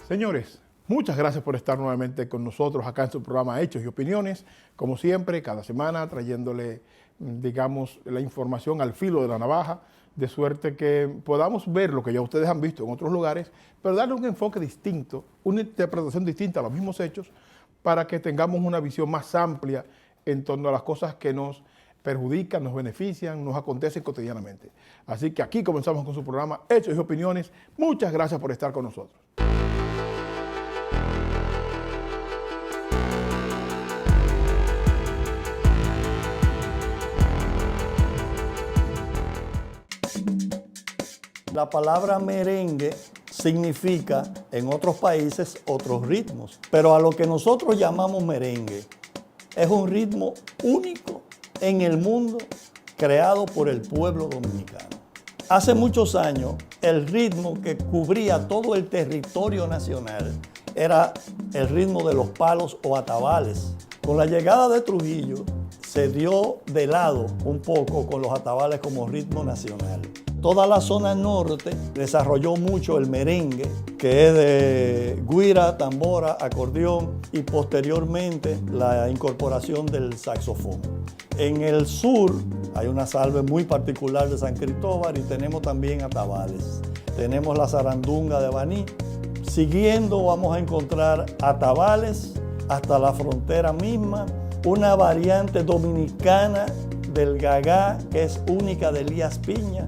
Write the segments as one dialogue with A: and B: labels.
A: Señores, muchas gracias por estar nuevamente con nosotros acá en su programa Hechos y Opiniones. Como siempre, cada semana trayéndole, digamos, la información al filo de la navaja, de suerte que podamos ver lo que ya ustedes han visto en otros lugares, pero darle un enfoque distinto, una interpretación distinta a los mismos hechos, para que tengamos una visión más amplia en torno a las cosas que nos perjudican, nos benefician, nos acontecen cotidianamente. Así que aquí comenzamos con su programa Hechos y Opiniones. Muchas gracias por estar con nosotros.
B: La palabra merengue significa en otros países otros ritmos, pero a lo que nosotros llamamos merengue es un ritmo único en el mundo creado por el pueblo dominicano. Hace muchos años el ritmo que cubría todo el territorio nacional era el ritmo de los palos o atabales. Con la llegada de Trujillo se dio de lado un poco con los atabales como ritmo nacional. Toda la zona norte desarrolló mucho el merengue, que es de güira, tambora, acordeón y posteriormente la incorporación del saxofón. En el sur hay una salve muy particular de San Cristóbal y tenemos también atabales. Tenemos la zarandunga de Baní. Siguiendo vamos a encontrar atabales hasta la frontera misma, una variante dominicana del gagá que es única de Elías Piña,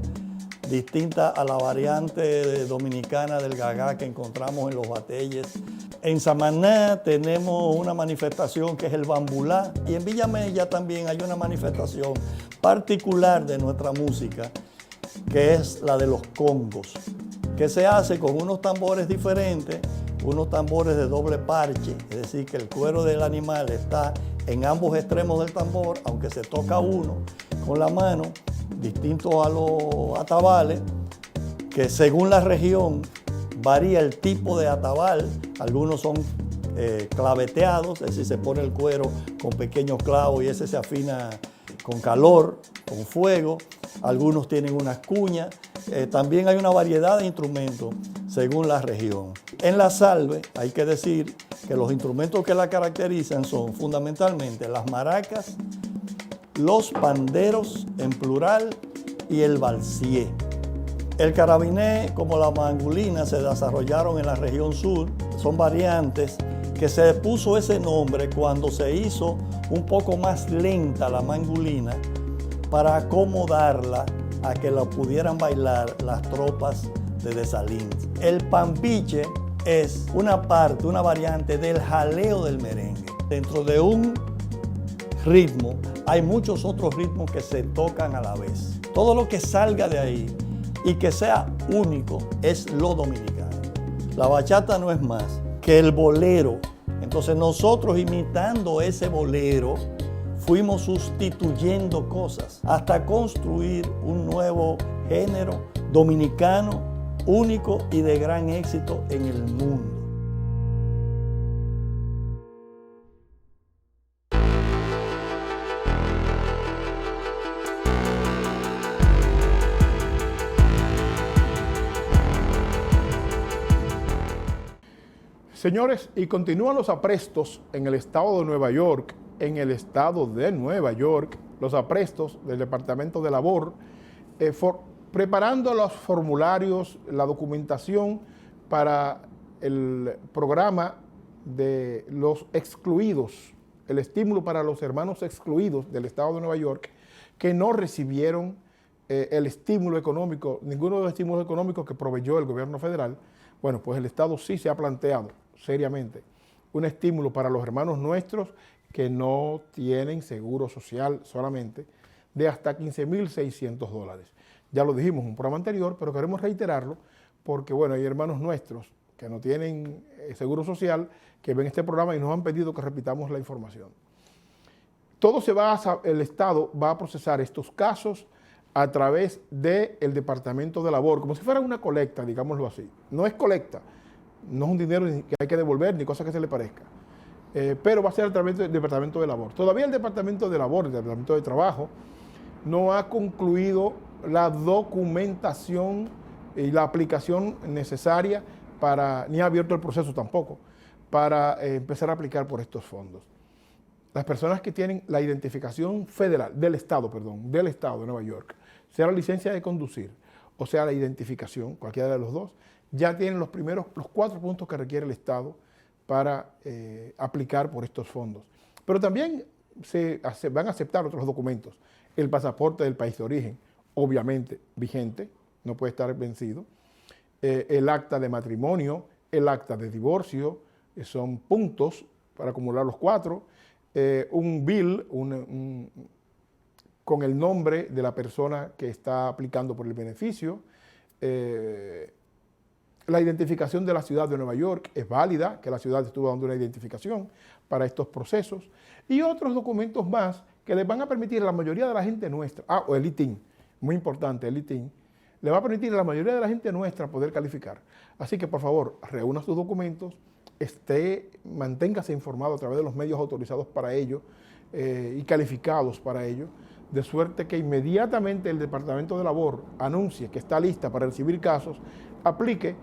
B: distinta a la variante dominicana del gagá que encontramos en los bateyes. En Samaná tenemos una manifestación que es el bambulá y en Villamella también hay una manifestación particular de nuestra música que es la de los congos, que se hace con unos tambores diferentes, unos tambores de doble parche, es decir, que el cuero del animal está en ambos extremos del tambor, aunque se toca uno con la mano, distinto a los atabales, que según la región varía el tipo de atabal. Algunos son claveteados, es decir, se pone el cuero con pequeños clavos y ese se afina con calor, con fuego. Algunos tienen unas cuñas. También hay una variedad de instrumentos según la región. En la salve hay que decir que los instrumentos que la caracterizan son fundamentalmente las maracas, los panderos en plural y el balsié. El carabiné como la mangulina se desarrollaron en la región sur. Son variantes que se puso ese nombre cuando se hizo un poco más lenta la mangulina para acomodarla a que la pudieran bailar las tropas de Dessalines. El pampiche es una parte, una variante del jaleo del merengue. Dentro de un ritmo hay muchos otros ritmos que se tocan a la vez. Todo lo que salga de ahí y que sea único es lo dominicano. La bachata no es más que el bolero. Entonces nosotros imitando ese bolero fuimos sustituyendo cosas hasta construir un nuevo género dominicano único y de gran éxito en el mundo.
A: Señores, y continúan los aprestos en el estado de Nueva York, los aprestos del Departamento de Labor, preparando los formularios, la documentación para el programa de los excluidos, el estímulo para los hermanos excluidos del estado de Nueva York, que no recibieron el estímulo económico, ninguno de los estímulos económicos que proveyó el gobierno federal. Bueno, pues el Estado sí se ha planteado seriamente un estímulo para los hermanos nuestros que no tienen seguro social solamente de hasta $15,600. Ya lo dijimos en un programa anterior, pero queremos reiterarlo porque, bueno, hay hermanos nuestros que no tienen seguro social que ven este programa y nos han pedido que repitamos la información. El Estado va a procesar estos casos a través del Departamento de Labor, como si fuera una colecta, digámoslo así. No es colecta, no es un dinero que hay que devolver ni cosa que se le parezca, pero va a ser a través del Departamento de Labor. Todavía el Departamento de Labor, el Departamento de Trabajo, no ha concluido la documentación y la aplicación necesaria ni ha abierto el proceso tampoco, para empezar a aplicar por estos fondos. Las personas que tienen la identificación federal, del Estado de Nueva York, sea la licencia de conducir o sea la identificación, cualquiera de los dos, ya tienen los 4 puntos que requiere el Estado para aplicar por estos fondos. Pero también se van a aceptar otros documentos. El pasaporte del país de origen, obviamente vigente, no puede estar vencido. El acta de matrimonio, el acta de divorcio, son puntos para acumular los 4. Un bill con el nombre de la persona que está aplicando por el beneficio. La identificación de la ciudad de Nueva York es válida, que la ciudad estuvo dando una identificación para estos procesos, y otros documentos más que les van a permitir a la mayoría de la gente nuestra, o el ITIN, muy importante, el ITIN, le va a permitir a la mayoría de la gente nuestra poder calificar. Así que, por favor, reúna sus documentos, manténgase informado a través de los medios autorizados para ello y calificados para ello, de suerte que inmediatamente el Departamento de Labor anuncie que está lista para recibir casos, aplique,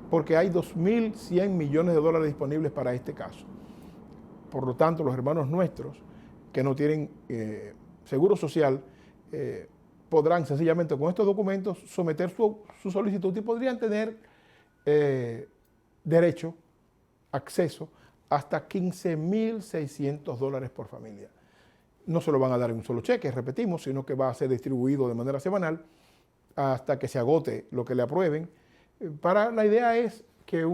A: porque hay 2.100 millones de dólares disponibles para este caso. Por lo tanto, los hermanos nuestros que no tienen seguro social podrán sencillamente con estos documentos someter su solicitud y podrían tener derecho, acceso hasta $15.600 por familia. No se lo van a dar en un solo cheque, repetimos, sino que va a ser distribuido de manera semanal hasta que se agote lo que le aprueben. La idea es que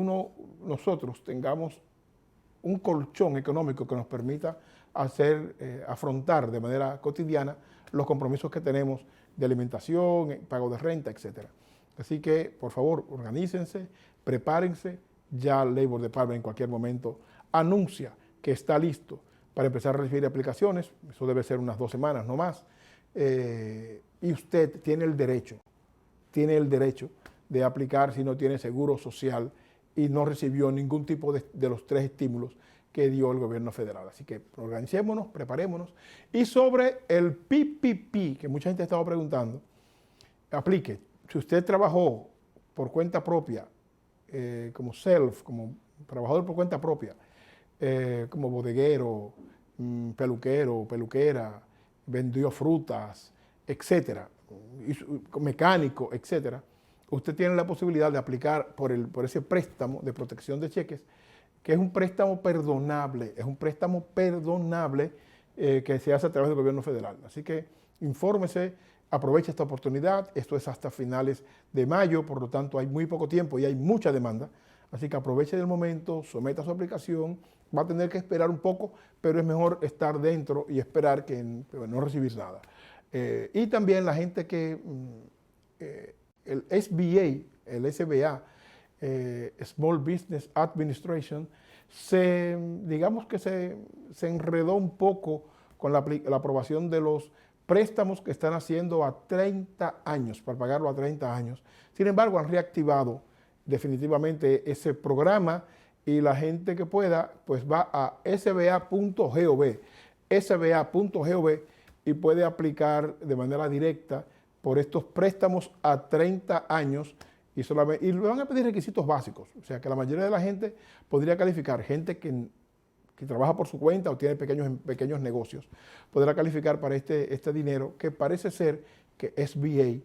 A: nosotros tengamos un colchón económico que nos permita afrontar de manera cotidiana los compromisos que tenemos de alimentación, pago de renta, etc. Así que, por favor, organícense, prepárense. Ya el Labor Department en cualquier momento anuncia que está listo para empezar a recibir aplicaciones. Eso debe ser unas 2 semanas, no más. Y usted tiene el derecho de aplicar si no tiene seguro social y no recibió ningún tipo de los 3 estímulos que dio el gobierno federal. Así que organicémonos, preparémonos. Y sobre el PPP, que mucha gente ha estado preguntando, aplique. Si usted trabajó por cuenta propia, como trabajador por cuenta propia, como bodeguero, peluquero, peluquera, vendió frutas, etcétera, mecánico, etcétera, usted tiene la posibilidad de aplicar por ese préstamo de protección de cheques, que es un préstamo perdonable, que se hace a través del gobierno federal. Así que infórmese, aproveche esta oportunidad. Esto es hasta finales de mayo, por lo tanto hay muy poco tiempo y hay mucha demanda. Así que aproveche del momento, someta su aplicación. Va a tener que esperar un poco, pero es mejor estar dentro y esperar que no recibir nada. Y también la gente que el SBA, Small Business Administration, digamos que se enredó un poco con la aprobación de los préstamos que están haciendo a 30 años, para pagarlo a 30 años. Sin embargo, han reactivado definitivamente ese programa y la gente que pueda, pues va a sba.gov y puede aplicar de manera directa por estos préstamos a 30 años y le van a pedir requisitos básicos. O sea, que la mayoría de la gente podría calificar, gente que trabaja por su cuenta o tiene pequeños negocios, podrá calificar para este dinero, que parece ser que SBA,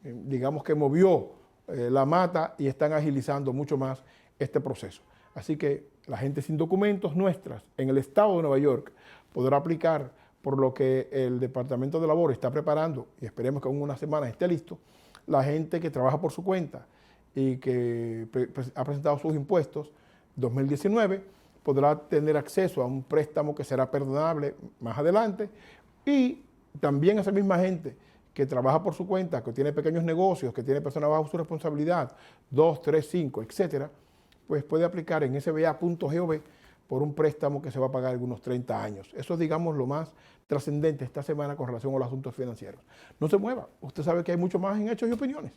A: digamos que movió la mata y están agilizando mucho más este proceso. Así que la gente sin documentos nuestras en el estado de Nueva York podrá aplicar por lo que el Departamento de Labor está preparando, y esperemos que en unas semanas esté listo. La gente que trabaja por su cuenta y que ha presentado sus impuestos 2019 podrá tener acceso a un préstamo que será perdonable más adelante, y también esa misma gente que trabaja por su cuenta, que tiene pequeños negocios, que tiene personas bajo su responsabilidad, 2, 3, 5, etcétera, pues puede aplicar en sba.gov por un préstamo que se va a pagar algunos 30 años. Eso es, digamos, lo más trascendente esta semana con relación a los asuntos financieros. No se mueva, usted sabe que hay mucho más en Hechos y Opiniones.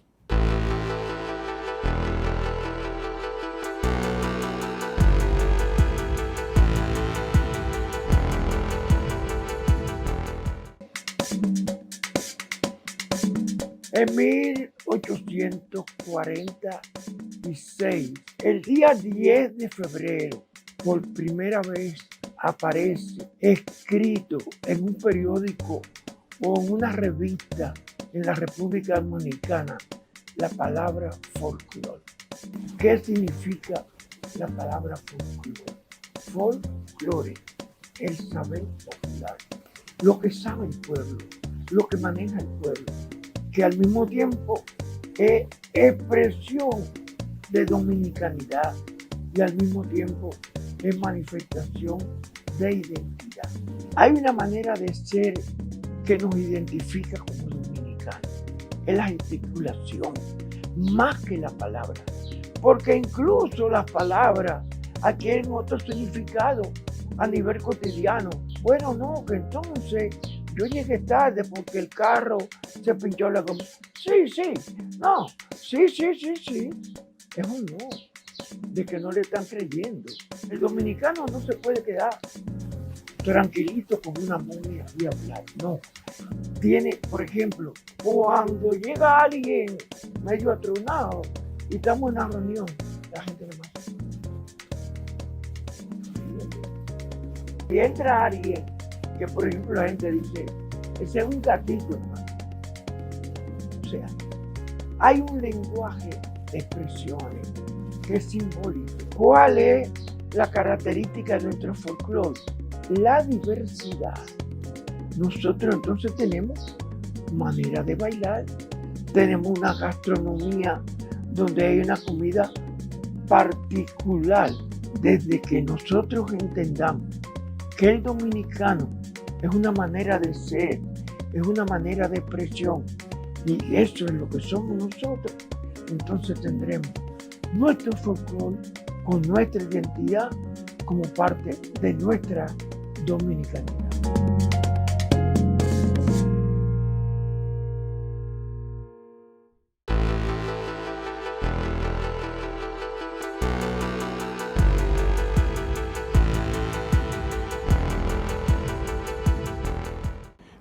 C: En 1840 26, el día 10 de febrero, por primera vez aparece escrito en un periódico o en una revista en la República Dominicana la palabra folclore. ¿Qué significa la palabra folclore? Folclore, el saber popular, lo que sabe el pueblo, lo que maneja el pueblo, que al mismo tiempo es expresión de dominicanidad y al mismo tiempo es manifestación de identidad. Hay una manera de ser que nos identifica como dominicanos, es la gesticulación, más que la palabra, porque incluso las palabras adquieren otro significado a nivel cotidiano. Bueno, no, que entonces yo llegué tarde porque el carro se pinchó la goma. Sí, no, sí. Es un no, de que no le están creyendo. El dominicano no se puede quedar tranquilito como una momia y hablar, no. Tiene, por ejemplo, cuando llega alguien medio atronado y estamos en una reunión, la gente le más. Y entra alguien que, por ejemplo, la gente dice, ese es un gatito, hermano. O sea, hay un lenguaje de expresiones que es simbólico. ¿Cuál es la característica de nuestro folclore? La diversidad. Nosotros entonces tenemos manera de bailar, tenemos una gastronomía donde hay una comida particular. Desde que nosotros entendamos que el dominicano es una manera de ser, es una manera de expresión, y eso es lo que somos nosotros, entonces tendremos nuestro folclore con nuestra identidad como parte de nuestra dominicanidad.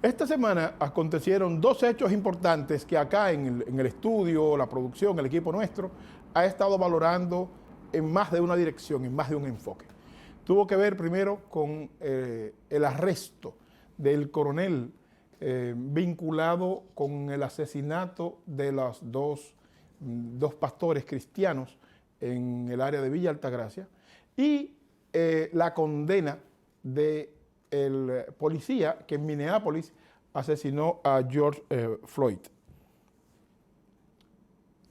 A: Esta semana acontecieron dos hechos importantes que acá en el estudio, la producción, el equipo nuestro, ha estado valorando en más de una dirección, en más de un enfoque. Tuvo que ver primero con el arresto del coronel vinculado con el asesinato de los dos pastores cristianos en el área de Villa Altagracia y la condena de el policía que en Minneapolis asesinó a George Floyd.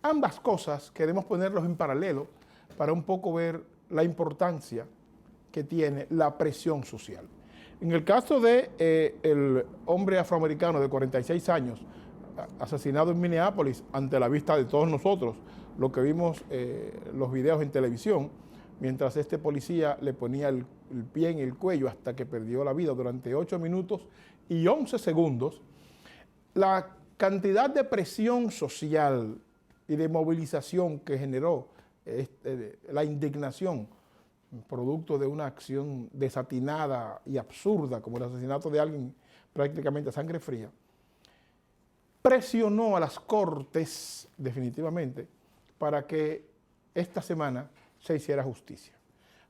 A: Ambas cosas queremos ponerlos en paralelo para un poco ver la importancia que tiene la presión social. En el caso de el hombre afroamericano de 46 años asesinado en Minneapolis ante la vista de todos nosotros, lo que vimos los videos en televisión, mientras este policía le ponía el pie en el cuello hasta que perdió la vida durante 8 minutos y 11 segundos, la cantidad de presión social y de movilización que generó la indignación, producto de una acción desatinada y absurda como el asesinato de alguien prácticamente a sangre fría, presionó a las cortes definitivamente para que esta semana se hiciera justicia,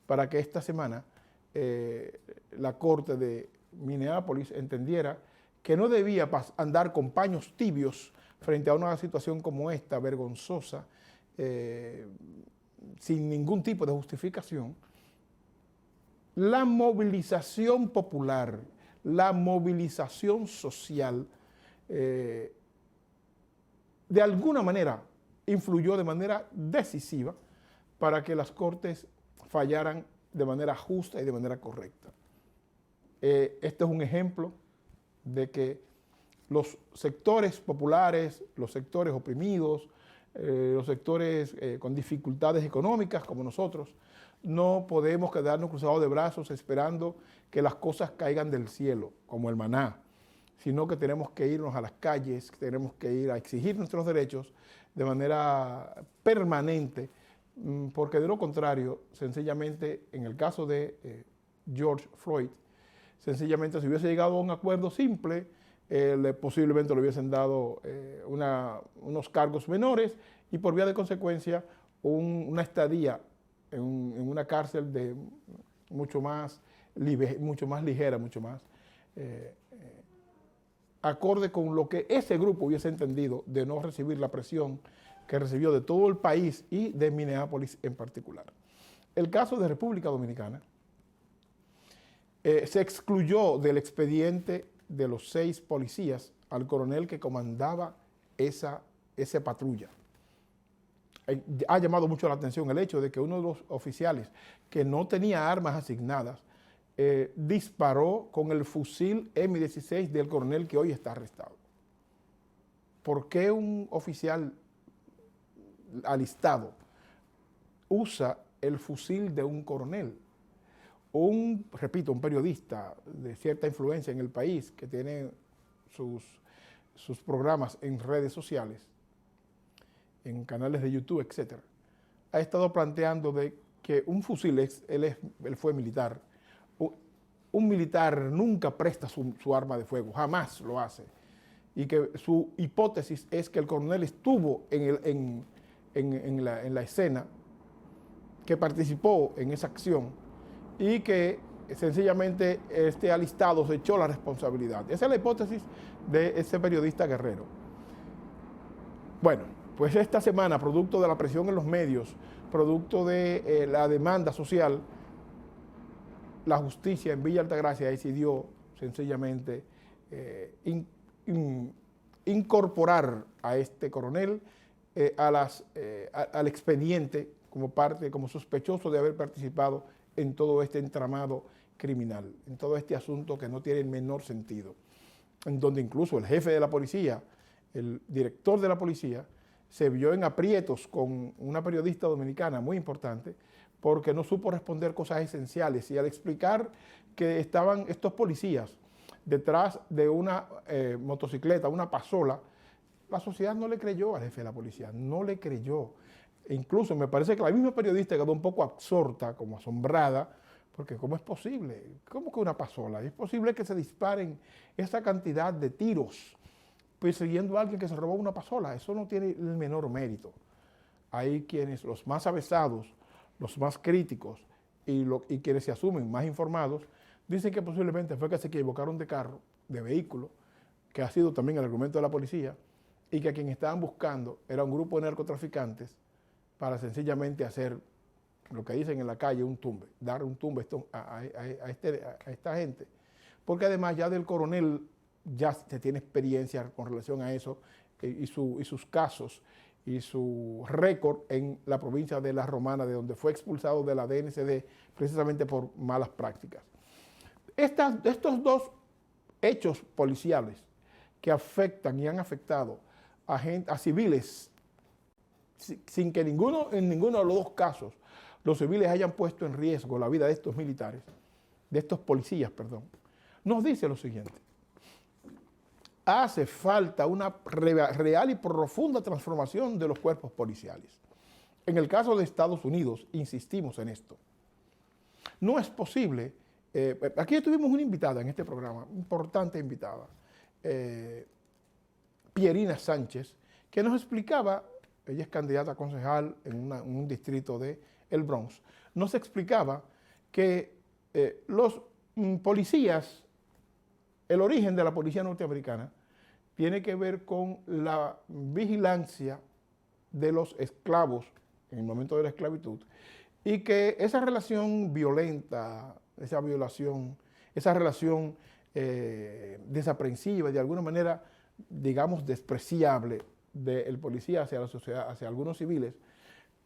A: para que esta semana la corte de Minneapolis entendiera que no debía andar con paños tibios frente a una situación como esta, vergonzosa, sin ningún tipo de justificación. La movilización popular, la movilización social, de alguna manera influyó de manera decisiva para que las cortes fallaran de manera justa y de manera correcta. Este es un ejemplo de que los sectores populares, los sectores oprimidos, los sectores con dificultades económicas como nosotros, no podemos quedarnos cruzados de brazos esperando que las cosas caigan del cielo, como el maná, sino que tenemos que irnos a las calles, tenemos que ir a exigir nuestros derechos de manera permanente, porque de lo contrario, sencillamente, en el caso de George Floyd, sencillamente si hubiese llegado a un acuerdo simple, posiblemente le hubiesen dado unos cargos menores y por vía de consecuencia una estadía en una cárcel de mucho más ligera, mucho más acorde con lo que ese grupo hubiese entendido de no recibir la presión que recibió de todo el país y de Minneapolis en particular. El caso de República Dominicana se excluyó del expediente de los 6 policías al coronel que comandaba esa patrulla. Ha llamado mucho la atención el hecho de que uno de los oficiales que no tenía armas asignadas disparó con el fusil M16 del coronel que hoy está arrestado. ¿Por qué un oficial alistado usa el fusil de un coronel? Repito, un periodista de cierta influencia en el país que tiene sus programas en redes sociales, en canales de YouTube, etc., ha estado planteando de que un fusil, él fue militar, un militar nunca presta su arma de fuego, jamás lo hace, y que su hipótesis es que el coronel estuvo en la escena, que participó en esa acción y que sencillamente este alistado se echó la responsabilidad. Esa es la hipótesis de ese periodista Guerrero. Bueno, pues esta semana, producto de la presión en los medios, producto de la demanda social, la justicia en Villa Altagracia decidió sencillamente incorporar a este coronel al expediente como sospechoso de haber participado en todo este entramado criminal, en todo este asunto que no tiene el menor sentido, en donde incluso el jefe de la policía, el director de la policía, se vio en aprietos con una periodista dominicana muy importante porque no supo responder cosas esenciales, y al explicar que estaban estos policías detrás de una motocicleta, una pasola, la sociedad no le creyó al jefe de la policía, no le creyó. E incluso me parece que la misma periodista quedó un poco absorta, como asombrada, porque ¿cómo es posible? ¿Cómo que una pasola? ¿Es posible que se disparen esa cantidad de tiros persiguiendo a alguien que se robó una pasola? Eso no tiene el menor mérito. Hay quienes, los más avesados, los más críticos y quienes se asumen más informados, dicen que posiblemente fue que se equivocaron de carro, de vehículo, que ha sido también el argumento de la policía, y que a quien estaban buscando era un grupo de narcotraficantes para sencillamente hacer lo que dicen en la calle, un tumbe, dar un tumbe a esta gente. Porque además ya del coronel ya se tiene experiencia con relación a eso y sus casos y su récord en la provincia de La Romana, de donde fue expulsado de la DNCD precisamente por malas prácticas. Estos dos hechos policiales que afectan y han afectado a civiles sin que en ninguno de los dos casos los civiles hayan puesto en riesgo la vida de estos militares, de estos policías, perdón, nos dice lo siguiente: hace falta una real y profunda transformación de los cuerpos policiales. En el caso de Estados Unidos, insistimos en esto. No es posible, aquí tuvimos una invitada en este programa, importante invitada, Pierina Sánchez, que nos explicaba, ella es candidata a concejal en un distrito de El Bronx, nos explicaba que los policías, el origen de la policía norteamericana tiene que ver con la vigilancia de los esclavos en el momento de la esclavitud, y que esa relación violenta, esa violación, esa relación desaprensiva, de alguna manera, digamos, despreciable del policía hacia la sociedad, hacia algunos civiles,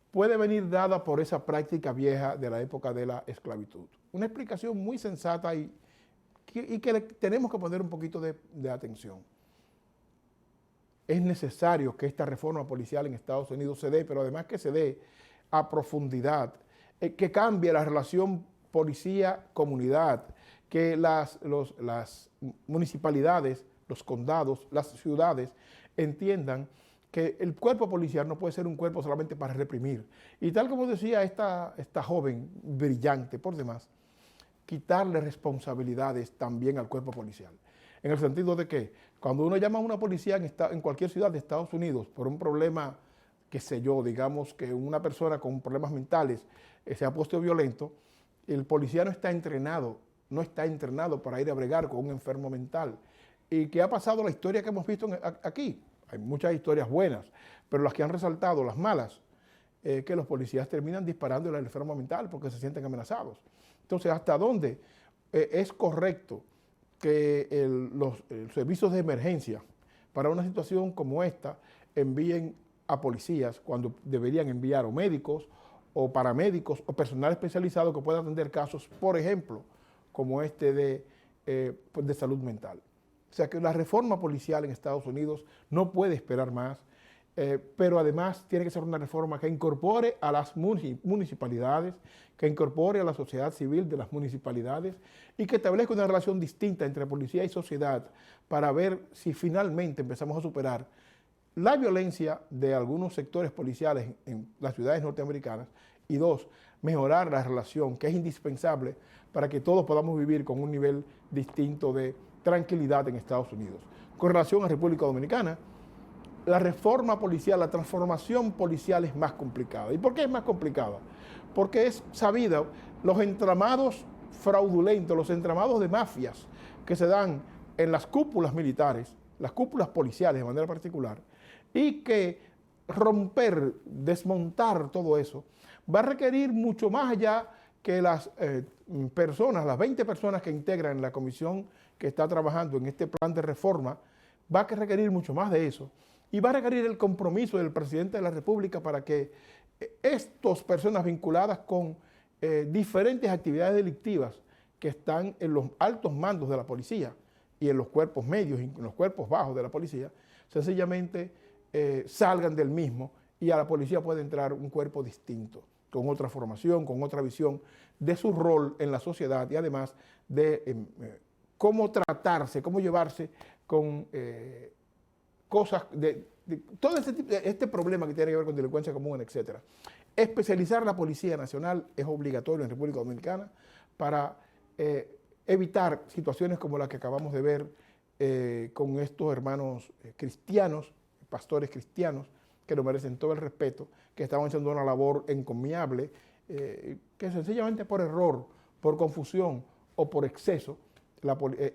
A: puede venir dada por esa práctica vieja de la época de la esclavitud. Una explicación muy sensata y que le tenemos que poner un poquito de atención. Es necesario que esta reforma policial en Estados Unidos se dé, pero además que se dé a profundidad, que cambie la relación policía-comunidad, que las municipalidades, los condados, las ciudades entiendan que el cuerpo policial no puede ser un cuerpo solamente para reprimir. Y tal como decía esta joven brillante por demás, quitarle responsabilidades también al cuerpo policial. En el sentido de que cuando uno llama a una policía en cualquier ciudad de Estados Unidos por un problema qué sé yo, digamos que una persona con problemas mentales se ha puesto violento, el policía no está entrenado para ir a bregar con un enfermo mental. ¿Y qué ha pasado? La historia que hemos visto aquí. Hay muchas historias buenas, pero las que han resaltado, las malas, que los policías terminan disparándole al enfermo mental porque se sienten amenazados. Entonces, ¿hasta dónde es correcto que los servicios de emergencia para una situación como esta envíen a policías cuando deberían enviar o médicos o paramédicos o personal especializado que pueda atender casos, por ejemplo, como este de salud mental? O sea que la reforma policial en Estados Unidos no puede esperar más, pero además tiene que ser una reforma que incorpore a las municipalidades, que incorpore a la sociedad civil de las municipalidades y que establezca una relación distinta entre policía y sociedad para ver si finalmente empezamos a superar la violencia de algunos sectores policiales en las ciudades norteamericanas y dos, mejorar la relación que es indispensable para que todos podamos vivir con un nivel distinto de tranquilidad en Estados Unidos. Con relación a República Dominicana, la reforma policial, la transformación policial es más complicada. ¿Y por qué es más complicada? Porque es sabido los entramados fraudulentos, los entramados de mafias que se dan en las cúpulas militares, las cúpulas policiales de manera particular, y que romper, desmontar todo eso, va a requerir mucho más allá que las personas, las 20 personas que integran la comisión que está trabajando en este plan de reforma, va a requerir mucho más de eso. Y va a requerir el compromiso del presidente de la República para que estas personas vinculadas con diferentes actividades delictivas que están en los altos mandos de la policía y en los cuerpos medios y en los cuerpos bajos de la policía, sencillamente salgan del mismo y a la policía puede entrar un cuerpo distinto, con otra formación, con otra visión de su rol en la sociedad y además de cómo tratarse, cómo llevarse con cosas, de todo este problema que tiene que ver con delincuencia común, etc. Especializar la Policía Nacional es obligatorio en República Dominicana para evitar situaciones como la que acabamos de ver con estos hermanos cristianos, pastores cristianos, que lo merecen todo el respeto, que estaban haciendo una labor encomiable, que sencillamente por error, por confusión o por exceso,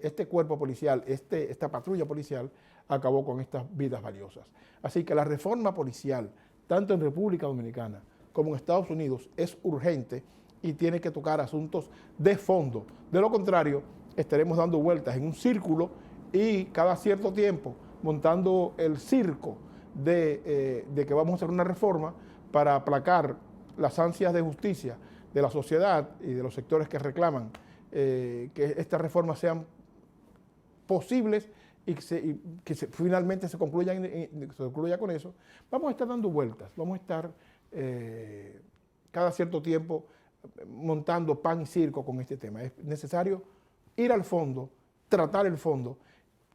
A: este cuerpo policial, esta patrulla policial, acabó con estas vidas valiosas. Así que la reforma policial, tanto en República Dominicana como en Estados Unidos, es urgente y tiene que tocar asuntos de fondo. De lo contrario, estaremos dando vueltas en un círculo y cada cierto tiempo montando el circo de que vamos a hacer una reforma para aplacar las ansias de justicia de la sociedad y de los sectores que reclaman que estas reformas sean posibles y que finalmente se concluya con eso. Vamos a estar dando vueltas, vamos a estar cada cierto tiempo montando pan y circo con este tema. Es necesario ir al fondo, tratar el fondo.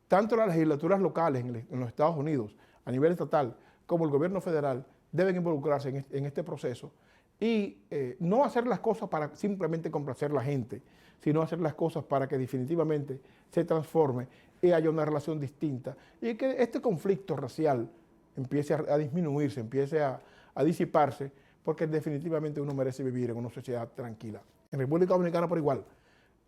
A: Tanto las legislaturas locales en los Estados Unidos, a nivel estatal, como el gobierno federal, deben involucrarse en este proceso y no hacer las cosas para simplemente complacer a la gente, sino hacer las cosas para que definitivamente se transforme y haya una relación distinta y que este conflicto racial empiece a disminuirse, empiece a disiparse, porque definitivamente uno merece vivir en una sociedad tranquila. En República Dominicana por igual,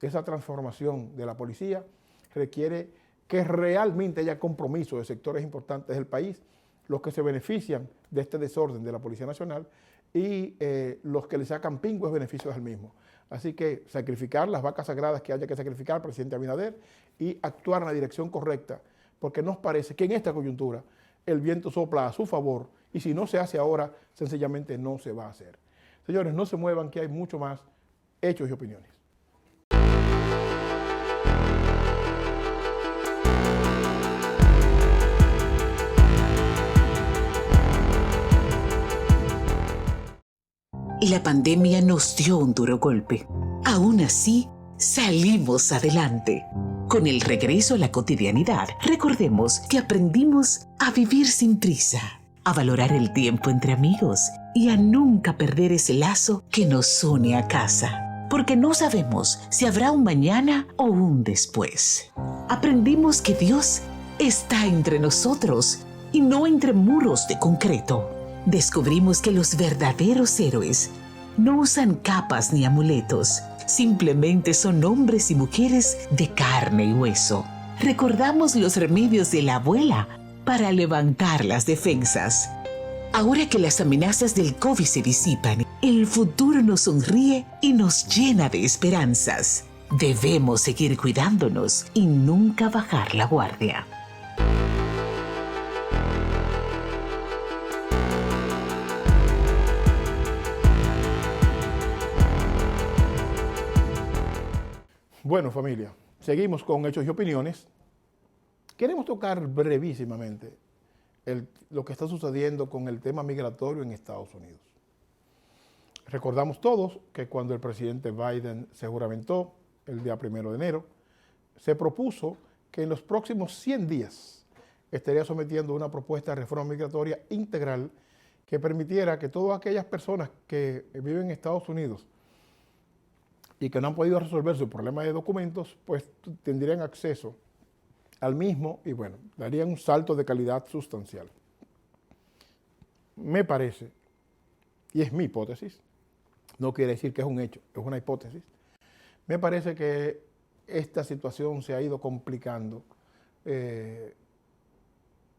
A: esa transformación de la policía requiere que realmente haya compromiso de sectores importantes del país, los que se benefician de este desorden de la Policía Nacional y los que le sacan pingües beneficios al mismo. Así que sacrificar las vacas sagradas que haya que sacrificar al presidente Abinader y actuar en la dirección correcta, porque nos parece que en esta coyuntura el viento sopla a su favor y si no se hace ahora, sencillamente no se va a hacer. Señores, no se muevan, que hay mucho más hechos y opiniones.
D: La pandemia nos dio un duro golpe. Aún así, salimos adelante. Con el regreso a la cotidianidad, recordemos que aprendimos a vivir sin prisa, a valorar el tiempo entre amigos y a nunca perder ese lazo que nos une a casa. Porque no sabemos si habrá un mañana o un después. Aprendimos que Dios está entre nosotros y no entre muros de concreto. descubrimos que los verdaderos héroes no usan capas ni amuletos, simplemente son hombres y mujeres de carne y hueso. Recordamos los remedios de la abuela para levantar las defensas. Ahora que las amenazas del COVID se disipan, el futuro nos sonríe y nos llena de esperanzas. Debemos seguir cuidándonos y nunca bajar la guardia.
A: Bueno, familia, seguimos con hechos y opiniones. Queremos tocar brevísimamente lo que está sucediendo con el tema migratorio en Estados Unidos. Recordamos todos que cuando el presidente Biden se juramentó el día 1 de enero, se propuso que en los próximos 100 días estaría sometiendo una propuesta de reforma migratoria integral que permitiera que todas aquellas personas que viven en Estados Unidos y que no han podido resolver su problema de documentos, pues tendrían acceso al mismo y bueno, darían un salto de calidad sustancial. Me parece, y es mi hipótesis, no quiere decir que es un hecho, es una hipótesis, me parece que esta situación se ha ido complicando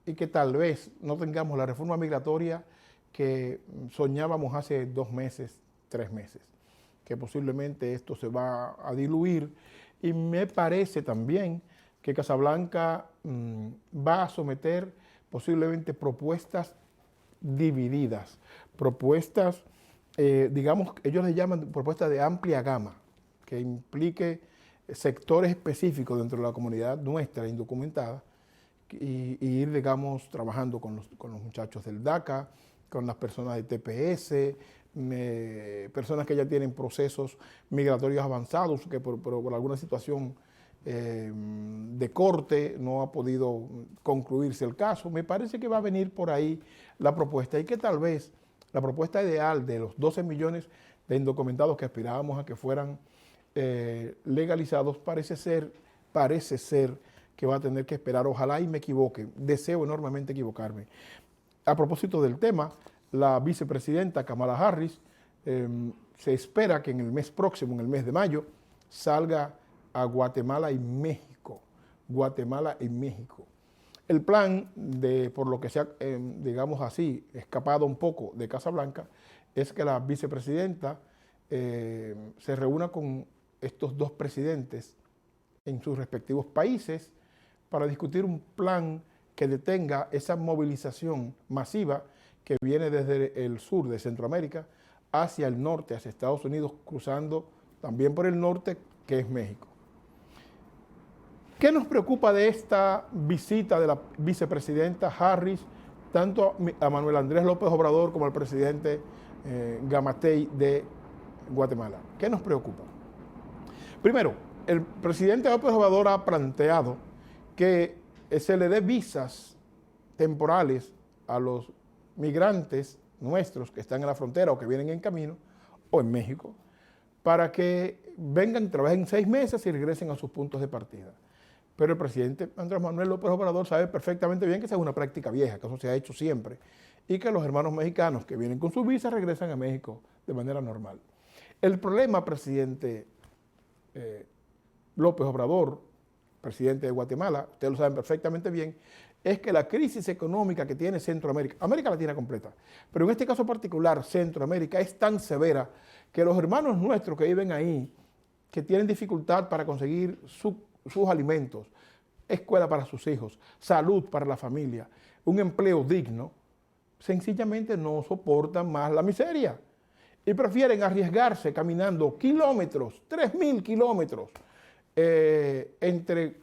A: y que tal vez no tengamos la reforma migratoria que soñábamos hace 2 meses, 3 meses, que posiblemente esto se va a diluir, y me parece también que Casablanca va a someter posiblemente propuestas divididas, propuestas, digamos, ellos les llaman propuestas de amplia gama, que implique sectores específicos dentro de la comunidad nuestra indocumentada y ir, digamos, trabajando con los muchachos del DACA, con las personas de TPS, personas que ya tienen procesos migratorios avanzados, que por alguna situación de corte no ha podido concluirse el caso. Me parece que va a venir por ahí la propuesta y que tal vez la propuesta ideal de los 12 millones de indocumentados que aspirábamos a que fueran legalizados parece ser que va a tener que esperar. Ojalá y me equivoque, deseo enormemente equivocarme. A propósito del tema, la vicepresidenta Kamala Harris se espera que en el mes próximo, en el mes de mayo, salga a Guatemala y México. Guatemala y México. El plan, por lo que se ha, digamos así, escapado un poco de Casablanca, es que la vicepresidenta se reúna con estos 2 presidentes en sus respectivos países para discutir un plan que detenga esa movilización masiva que viene desde el sur de Centroamérica hacia el norte, hacia Estados Unidos, cruzando también por el norte, que es México. ¿Qué nos preocupa de esta visita de la vicepresidenta Harris, tanto a Manuel Andrés López Obrador como al presidente Giammattei de Guatemala? ¿Qué nos preocupa? Primero, el presidente López Obrador ha planteado que se le dé visas temporales a los migrantes nuestros que están en la frontera o que vienen en camino o en México, para que vengan, trabajen 6 meses y regresen a sus puntos de partida. Pero el presidente Andrés Manuel López Obrador sabe perfectamente bien que esa es una práctica vieja, que eso se ha hecho siempre, y que los hermanos mexicanos que vienen con su visa regresan a México de manera normal. El problema, presidente López Obrador, presidente de Guatemala, ustedes lo saben perfectamente bien, es que la crisis económica que tiene Centroamérica, América Latina completa, pero en este caso particular Centroamérica, es tan severa que los hermanos nuestros que viven ahí, que tienen dificultad para conseguir sus alimentos, escuela para sus hijos, salud para la familia, un empleo digno, sencillamente no soportan más la miseria y prefieren arriesgarse caminando kilómetros, 3.000 kilómetros, entre,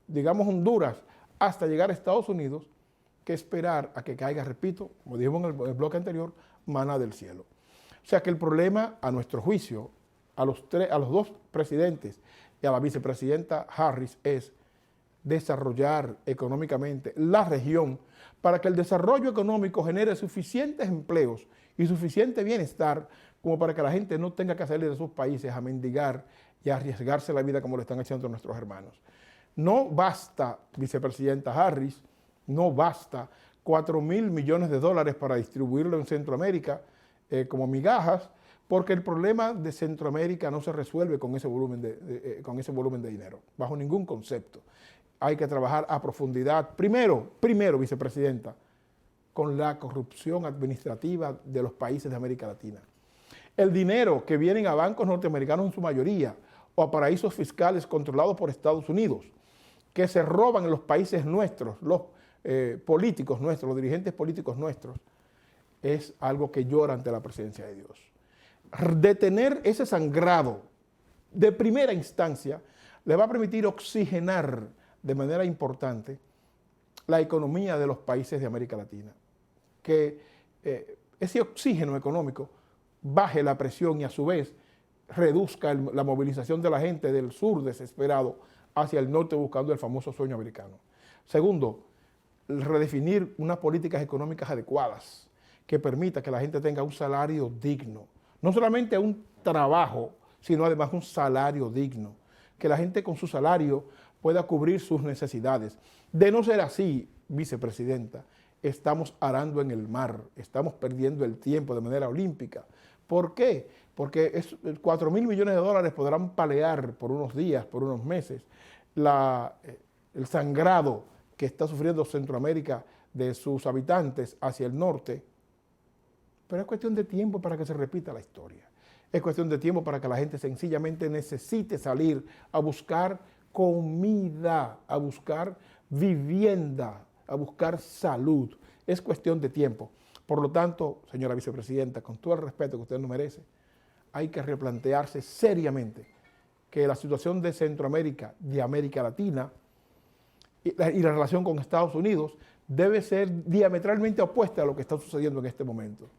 A: digamos, Honduras hasta llegar a Estados Unidos, que esperar a que caiga, repito, como dijimos en el bloque anterior, maná del cielo. O sea que el problema, a nuestro juicio, a los 2 presidentes y a la vicepresidenta Harris, es desarrollar económicamente la región para que el desarrollo económico genere suficientes empleos y suficiente bienestar como para que la gente no tenga que salir de sus países a mendigar y a arriesgarse la vida como lo están haciendo nuestros hermanos. No basta, vicepresidenta Harris, no basta 4.000 millones de dólares para distribuirlo en Centroamérica como migajas, porque el problema de Centroamérica no se resuelve con ese volumen de dinero, bajo ningún concepto. Hay que trabajar a profundidad, primero, vicepresidenta, con la corrupción administrativa de los países de América Latina. El dinero que viene a bancos norteamericanos en su mayoría, o a paraísos fiscales controlados por Estados Unidos, que se roban en los países nuestros, los políticos nuestros, los dirigentes políticos nuestros, es algo que llora ante la presencia de Dios. Detener ese sangrado de primera instancia le va a permitir oxigenar de manera importante la economía de los países de América Latina. Que ese oxígeno económico baje la presión y a su vez reduzca la movilización de la gente del sur desesperado hacia el norte buscando el famoso sueño americano. Segundo, redefinir unas políticas económicas adecuadas que permita que la gente tenga un salario digno. No solamente un trabajo, sino además un salario digno. Que la gente con su salario pueda cubrir sus necesidades. De no ser así, vicepresidenta, estamos arando en el mar, estamos perdiendo el tiempo de manera olímpica. ¿Por qué? Porque 4.000 millones de dólares podrán paliar por unos días, por unos meses, el sangrado que está sufriendo Centroamérica de sus habitantes hacia el norte, pero es cuestión de tiempo para que se repita la historia. Es cuestión de tiempo para que la gente sencillamente necesite salir a buscar comida, a buscar vivienda, a buscar salud. Es cuestión de tiempo. Por lo tanto, señora vicepresidenta, con todo el respeto que usted nos merece, hay que replantearse seriamente que la situación de Centroamérica, de América Latina y la relación con Estados Unidos debe ser diametralmente opuesta a lo que está sucediendo en este momento.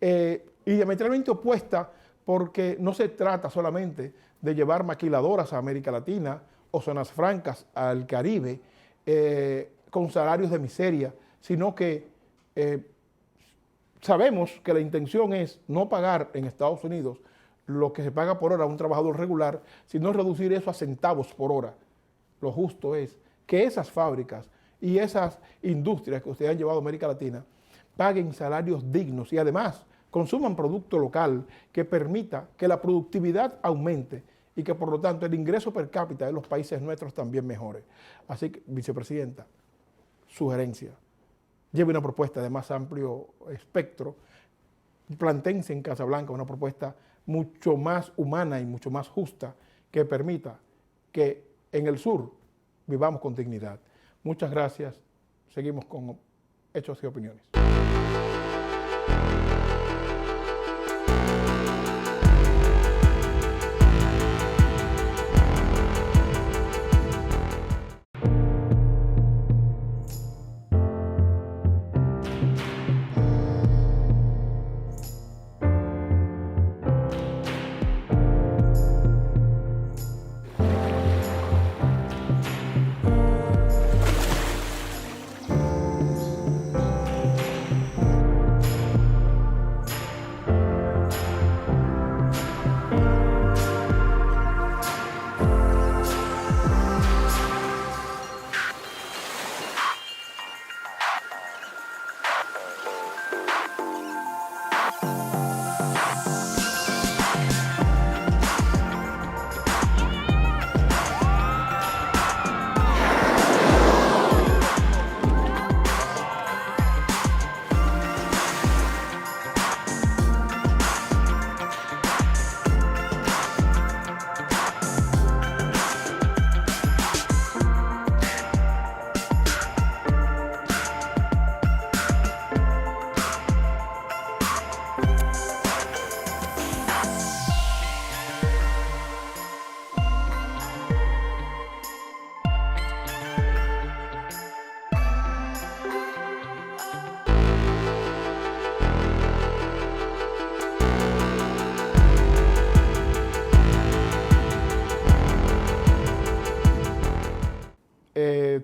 A: Y diametralmente opuesta porque no se trata solamente de llevar maquiladoras a América Latina o zonas francas al Caribe con salarios de miseria, sino que sabemos que la intención es no pagar en Estados Unidos lo que se paga por hora a un trabajador regular, sino reducir eso a centavos por hora. Lo justo es que esas fábricas y esas industrias que ustedes han llevado a América Latina paguen salarios dignos y además consuman producto local que permita que la productividad aumente y que por lo tanto el ingreso per cápita de los países nuestros también mejore. Así que, vicepresidenta, sugerencia, lleve una propuesta de más amplio espectro, plantéense en Casablanca una propuesta mucho más humana y mucho más justa que permita que en el sur vivamos con dignidad. Muchas gracias. Seguimos con Hechos y Opiniones.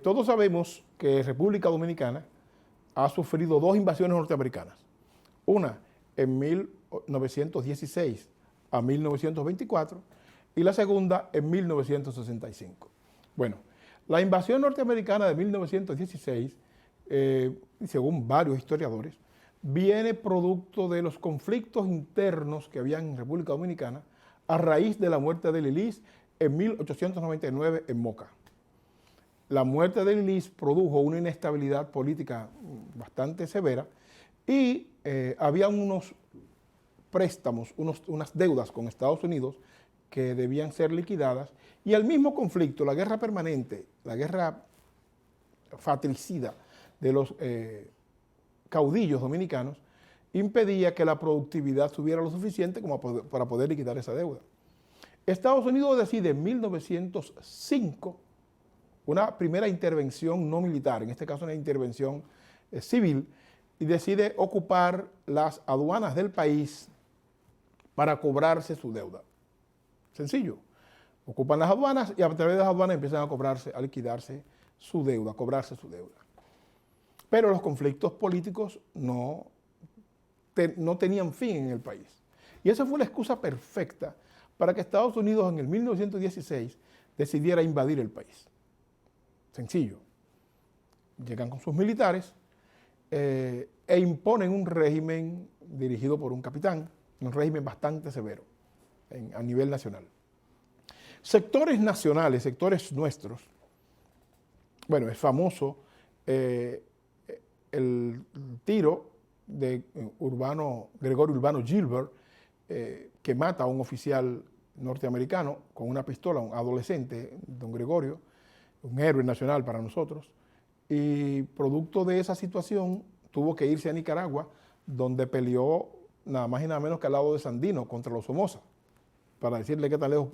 A: Todos sabemos que República Dominicana ha sufrido dos invasiones norteamericanas. Una en 1916 a 1924 y la segunda en 1965. Bueno, la invasión norteamericana de 1916 según varios historiadores, viene producto de los conflictos internos que habían en República Dominicana a raíz de la muerte de Lilis en 1899 en Moca. La muerte de Lilis produjo una inestabilidad política bastante severa y había unos préstamos, unas deudas con Estados Unidos que debían ser liquidadas, y el mismo conflicto, la guerra permanente, la guerra fratricida de los caudillos dominicanos, impedía que la productividad tuviera lo suficiente como para poder liquidar esa deuda. Estados Unidos decide en 1905 una primera intervención no militar, en este caso una intervención civil, y decide ocupar las aduanas del país para cobrarse su deuda. Sencillo. Ocupan las aduanas y a través de las aduanas empiezan a cobrarse, a liquidarse su deuda, a cobrarse su deuda. Pero los conflictos políticos no tenían fin en el país. Y esa fue la excusa perfecta para que Estados Unidos en el 1916 decidiera invadir el país. Sencillo. Llegan con sus militares e imponen un régimen dirigido por un capitán, un régimen bastante severo a nivel nacional. Sectores nacionales, sectores nuestros, bueno, es famoso el tiro de Gregorio Urbano Gilbert, que mata a un oficial norteamericano con una pistola, un adolescente, don Gregorio, un héroe nacional para nosotros, y producto de esa situación tuvo que irse a Nicaragua, donde peleó nada más y nada menos que al lado de Sandino contra los Somoza, para decirle qué tan lejos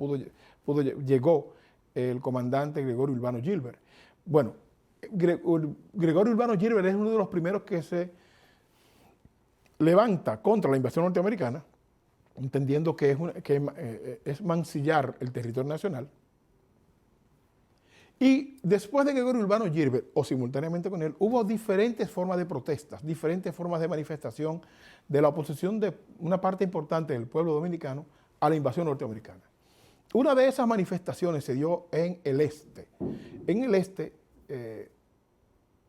A: llegó el comandante Gregorio Urbano Gilbert. Bueno, Gregorio Urbano Gilbert es uno de los primeros que se levanta contra la invasión norteamericana, entendiendo que es mancillar el territorio nacional. Y después de Gregorio Urbano Gilbert, o simultáneamente con él, hubo diferentes formas de protestas, diferentes formas de manifestación de la oposición de una parte importante del pueblo dominicano a la invasión norteamericana. Una de esas manifestaciones se dio en el este. En el este,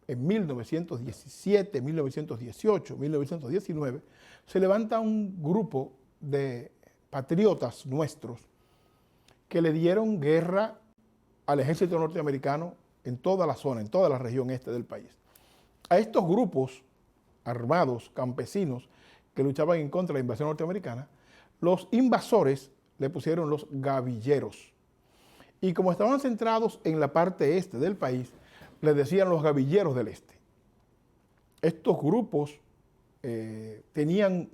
A: en 1917, 1918, 1919, se levanta un grupo de patriotas nuestros que le dieron guerra al ejército norteamericano en toda la zona, en toda la región este del país. A estos grupos armados, campesinos, que luchaban en contra de la invasión norteamericana, los invasores le pusieron los gavilleros. Y como estaban centrados en la parte este del país, les decían los gavilleros del este. Estos grupos tenían,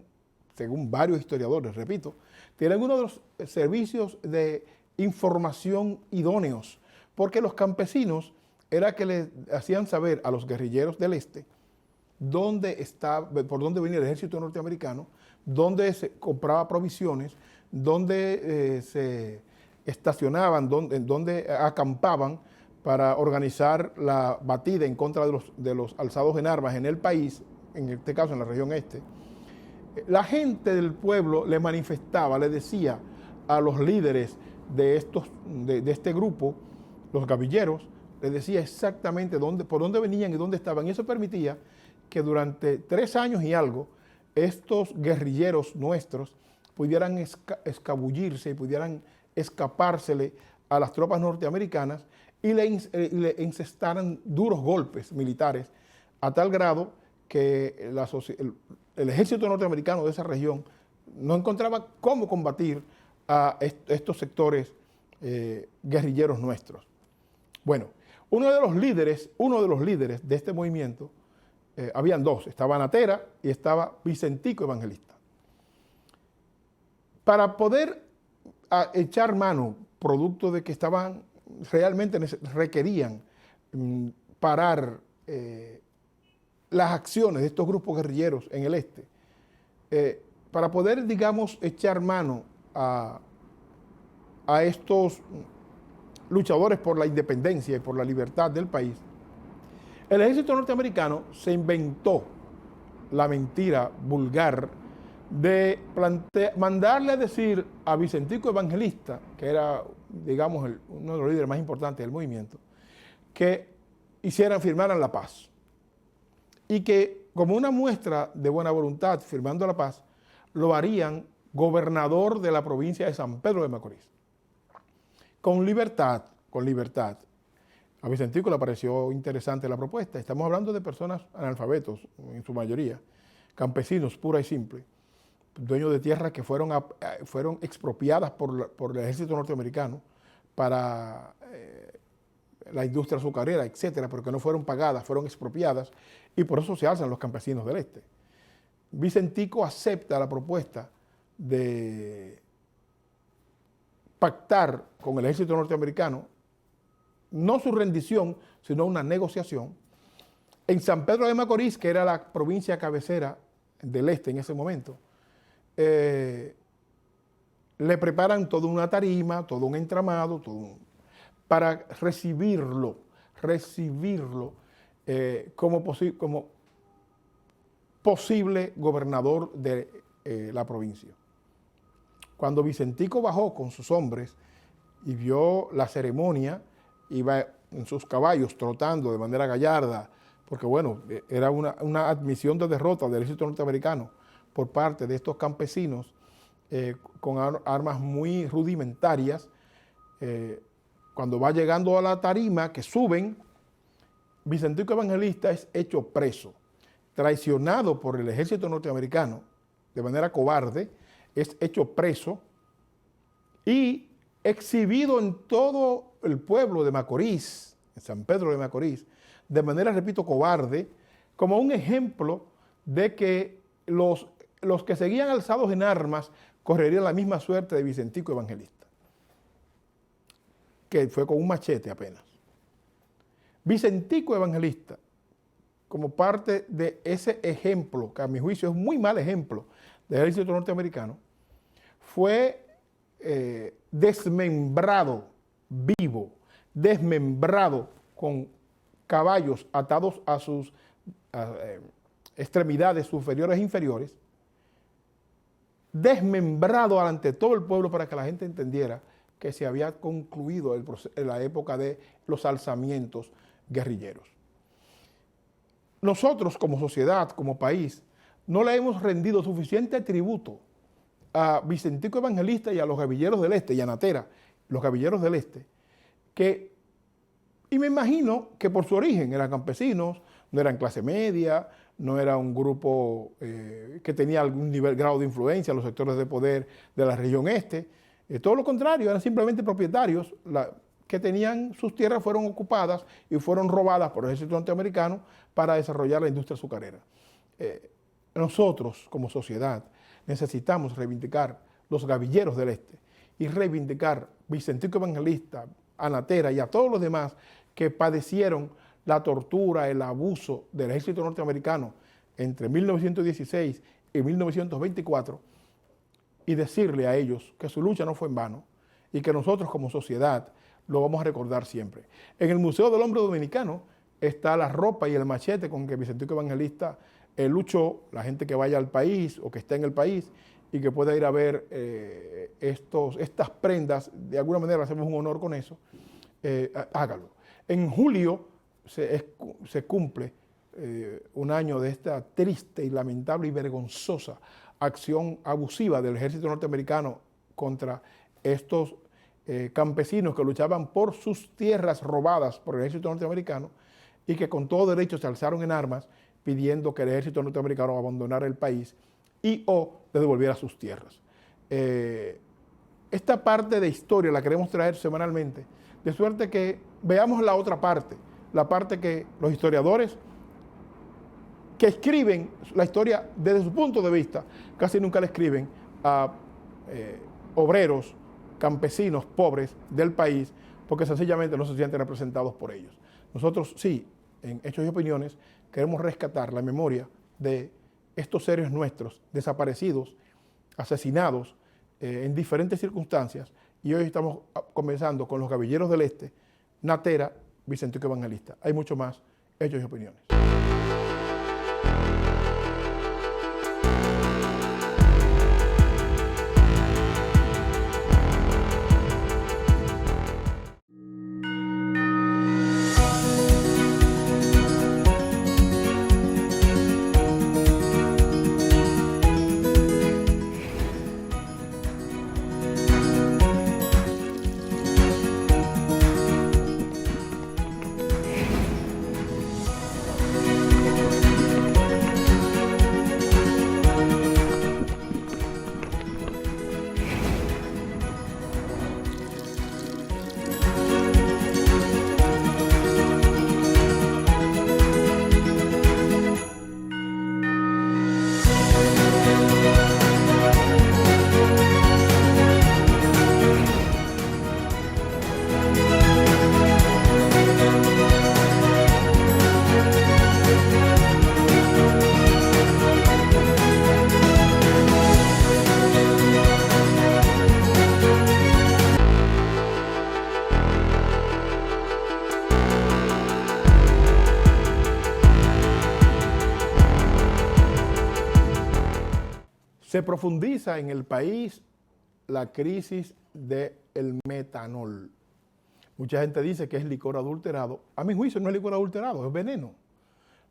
A: según varios historiadores, repito, tenían uno de los servicios de información idóneos, porque los campesinos era que le hacían saber a los guerrilleros del este por dónde venía el ejército norteamericano, dónde se compraba provisiones, dónde se estacionaban, dónde acampaban para organizar la batida en contra de los alzados en armas en el país, en este caso en la región este. La gente del pueblo le manifestaba, le decía a los líderes de este grupo, los gavilleros, les decía exactamente por dónde venían y dónde estaban. Y eso permitía que durante 3 años y algo, estos guerrilleros nuestros pudieran escabullirse y pudieran escapársele a las tropas norteamericanas y le incestaran duros golpes militares a tal grado que el ejército norteamericano de esa región no encontraba cómo combatir a estos sectores guerrilleros nuestros. Bueno, uno de los líderes de este movimiento, habían dos, estaba Natera y estaba Vicentico Evangelista. Para poder echar mano, producto de que realmente requerían parar las acciones de estos grupos guerrilleros en el este, para poder, digamos, echar mano a estos luchadores por la independencia y por la libertad del país, el ejército norteamericano se inventó la mentira vulgar de mandarle a decir a Vicentico Evangelista, que era, digamos, uno de los líderes más importantes del movimiento, que firmaran la paz. y que como una muestra de buena voluntad, firmando la paz, lo harían gobernador de la provincia de San Pedro de Macorís. Con libertad. A Vicentico le pareció interesante la propuesta. Estamos hablando de personas analfabetos, en su mayoría, campesinos, pura y simple, dueños de tierras que fueron expropiadas por el ejército norteamericano para la industria azucarera, etcétera, pero que no fueron pagadas, fueron expropiadas, y por eso se alzan los campesinos del este. Vicentico acepta la propuesta de pactar con el ejército norteamericano, no su rendición, sino una negociación. En San Pedro de Macorís, que era la provincia cabecera del este en ese momento, le preparan toda una tarima, todo un entramado, para recibirlo como posible gobernador de la provincia. Cuando Vicentico bajó con sus hombres y vio la ceremonia, iba en sus caballos trotando de manera gallarda, porque bueno, era una admisión de derrota del ejército norteamericano por parte de estos campesinos con armas muy rudimentarias. Cuando va llegando a la tarima, que suben, Vicentico Evangelista es hecho preso, traicionado por el ejército norteamericano de manera cobarde, es hecho preso y exhibido en todo el pueblo de Macorís, en San Pedro de Macorís, de manera, repito, cobarde, como un ejemplo de que los que seguían alzados en armas correrían la misma suerte de Vicentico Evangelista, que fue con un machete apenas. Vicentico Evangelista, como parte de ese ejemplo, que a mi juicio es un muy mal ejemplo del ejército norteamericano, fue desmembrado vivo, desmembrado con caballos atados a sus extremidades superiores e inferiores, desmembrado ante todo el pueblo para que la gente entendiera que se había concluido la época de los alzamientos guerrilleros. Nosotros como sociedad, como país, no le hemos rendido suficiente tributo a Vicentico Evangelista y a los Gavilleros del Este y a Natera, los Gavilleros del Este, y me imagino que por su origen eran campesinos, no eran clase media, no era un grupo que tenía algún grado de influencia en los sectores de poder de la región este, todo lo contrario, eran simplemente propietarios que tenían sus tierras, fueron ocupadas y fueron robadas por el ejército norteamericano para desarrollar la industria azucarera. Nosotros, como sociedad, necesitamos reivindicar los Gavilleros del Este y reivindicar Vicentico Evangelista, a Natera y a todos los demás que padecieron la tortura, el abuso del ejército norteamericano entre 1916 y 1924, y decirle a ellos que su lucha no fue en vano y que nosotros como sociedad lo vamos a recordar siempre. En el Museo del Hombre Dominicano está la ropa y el machete con que Vicentico Evangelista luchó. La gente que vaya al país o que esté en el país y que pueda ir a ver estas prendas, de alguna manera hacemos un honor con eso, hágalo. En julio se cumple un año de esta triste y lamentable y vergonzosa acción abusiva del ejército norteamericano contra estos campesinos que luchaban por sus tierras robadas por el ejército norteamericano y que con todo derecho se alzaron en armas pidiendo que el ejército norteamericano abandonara el país y o le devolviera sus tierras. Esta parte de historia la queremos traer semanalmente, de suerte que veamos la otra parte, la parte que los historiadores que escriben la historia desde su punto de vista, casi nunca le escriben a obreros, campesinos, pobres del país, porque sencillamente no se sienten representados por ellos. Nosotros sí, en Hechos y Opiniones, queremos rescatar la memoria de estos seres nuestros, desaparecidos, asesinados en diferentes circunstancias, y hoy estamos comenzando con los Gavilleros del Este, Natera, Vicentico Evangelista. Hay mucho más, Hechos y Opiniones. Se profundiza en el país la crisis del metanol. Mucha gente dice que es licor adulterado. A mi juicio no es licor adulterado, es veneno.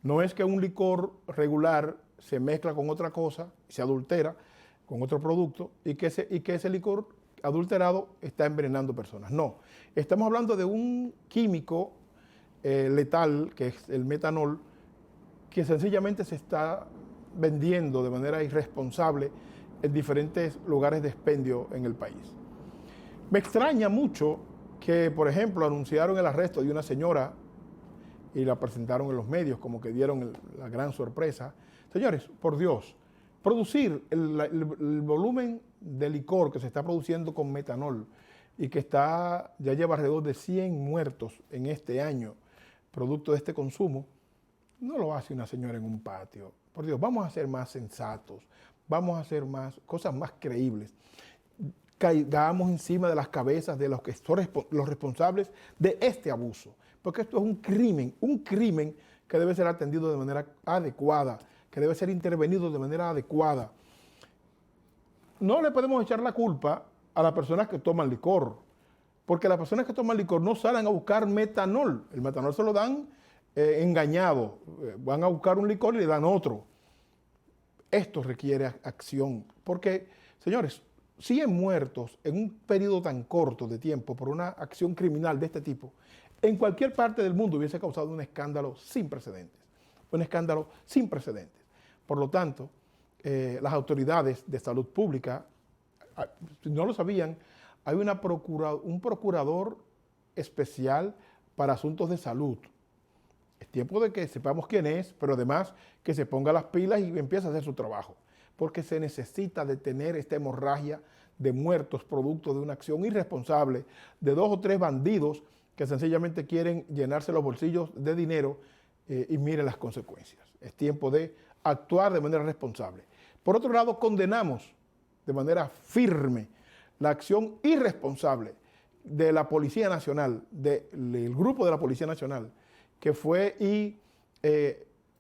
A: No es que un licor regular se mezcla con otra cosa, se adultera con otro producto y que ese licor adulterado está envenenando personas. No, estamos hablando de un químico letal, que es el metanol, que sencillamente se está vendiendo de manera irresponsable en diferentes lugares de expendio en el país. Me extraña mucho que, por ejemplo, anunciaron el arresto de una señora y la presentaron en los medios como que dieron la gran sorpresa. Señores, por Dios, producir el volumen de licor que se está produciendo con metanol y que ya lleva alrededor de 100 muertos en este año, producto de este consumo, no lo hace una señora en un patio. Por Dios, vamos a ser más sensatos, vamos a hacer cosas más creíbles. Caigamos encima de las cabezas de los que son los responsables de este abuso, porque esto es un crimen que debe ser atendido de manera adecuada, que debe ser intervenido de manera adecuada. No le podemos echar la culpa a las personas que toman licor, porque las personas que toman licor no salen a buscar metanol. El metanol se lo dan engañado. Van a buscar un licor y le dan otro. Esto requiere acción, porque, señores, 100 muertos en un periodo tan corto de tiempo por una acción criminal de este tipo, en cualquier parte del mundo hubiese causado un escándalo sin precedentes. Un escándalo sin precedentes. Por lo tanto, las autoridades de salud pública, si no lo sabían, hay un procurador especial para asuntos de salud. Es tiempo de que sepamos quién es, pero además que se ponga las pilas y empiece a hacer su trabajo, porque se necesita detener esta hemorragia de muertos producto de una acción irresponsable de 2 o 3 bandidos que sencillamente quieren llenarse los bolsillos de dinero y miren las consecuencias. Es tiempo de actuar de manera responsable. Por otro lado, condenamos de manera firme la acción irresponsable de la Policía Nacional, del grupo de la Policía Nacional, que fue y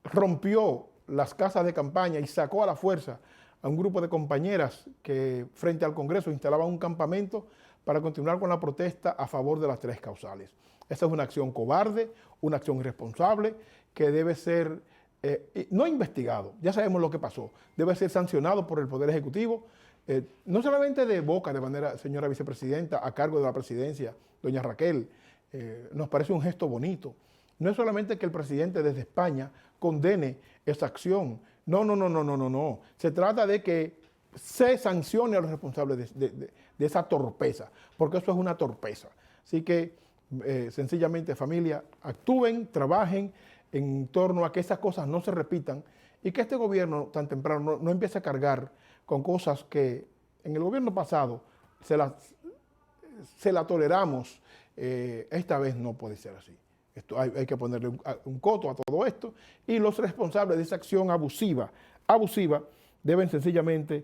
A: rompió las casas de campaña y sacó a la fuerza a un grupo de compañeras que frente al Congreso instalaban un campamento para continuar con la protesta a favor de las 3 causales. Esa es una acción cobarde, una acción irresponsable que debe ser no investigado, ya sabemos lo que pasó, debe ser sancionado por el Poder Ejecutivo, no solamente de boca de manera, señora vicepresidenta, a cargo de la presidencia, doña Raquel, nos parece un gesto bonito. No es solamente que el presidente desde España condene esa acción, no. Se trata de que se sancione a los responsables de esa torpeza, porque eso es una torpeza. Así que, sencillamente, familia, actúen, trabajen en torno a que esas cosas no se repitan y que este gobierno tan temprano no empiece a cargar con cosas que en el gobierno pasado se la toleramos. Esta vez no puede ser así. Hay que ponerle un coto a todo esto y los responsables de esa acción abusiva deben sencillamente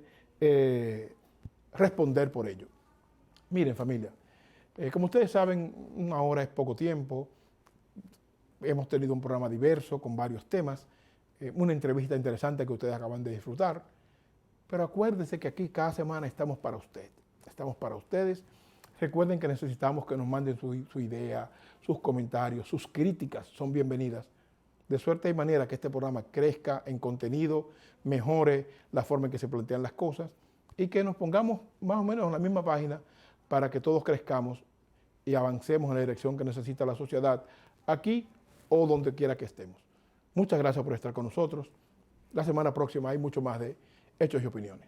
A: responder por ello. Miren, familia, como ustedes saben, 1 hora es poco tiempo. Hemos tenido un programa diverso con varios temas, una entrevista interesante que ustedes acaban de disfrutar, pero acuérdense que aquí cada semana estamos para usted, estamos para ustedes. Recuerden que necesitamos que nos manden su idea, sus comentarios, sus críticas son bienvenidas, de suerte y manera que este programa crezca en contenido, mejore la forma en que se plantean las cosas y que nos pongamos más o menos en la misma página para que todos crezcamos y avancemos en la dirección que necesita la sociedad aquí o donde quiera que estemos. Muchas gracias por estar con nosotros. La semana próxima hay mucho más de Hechos y Opiniones.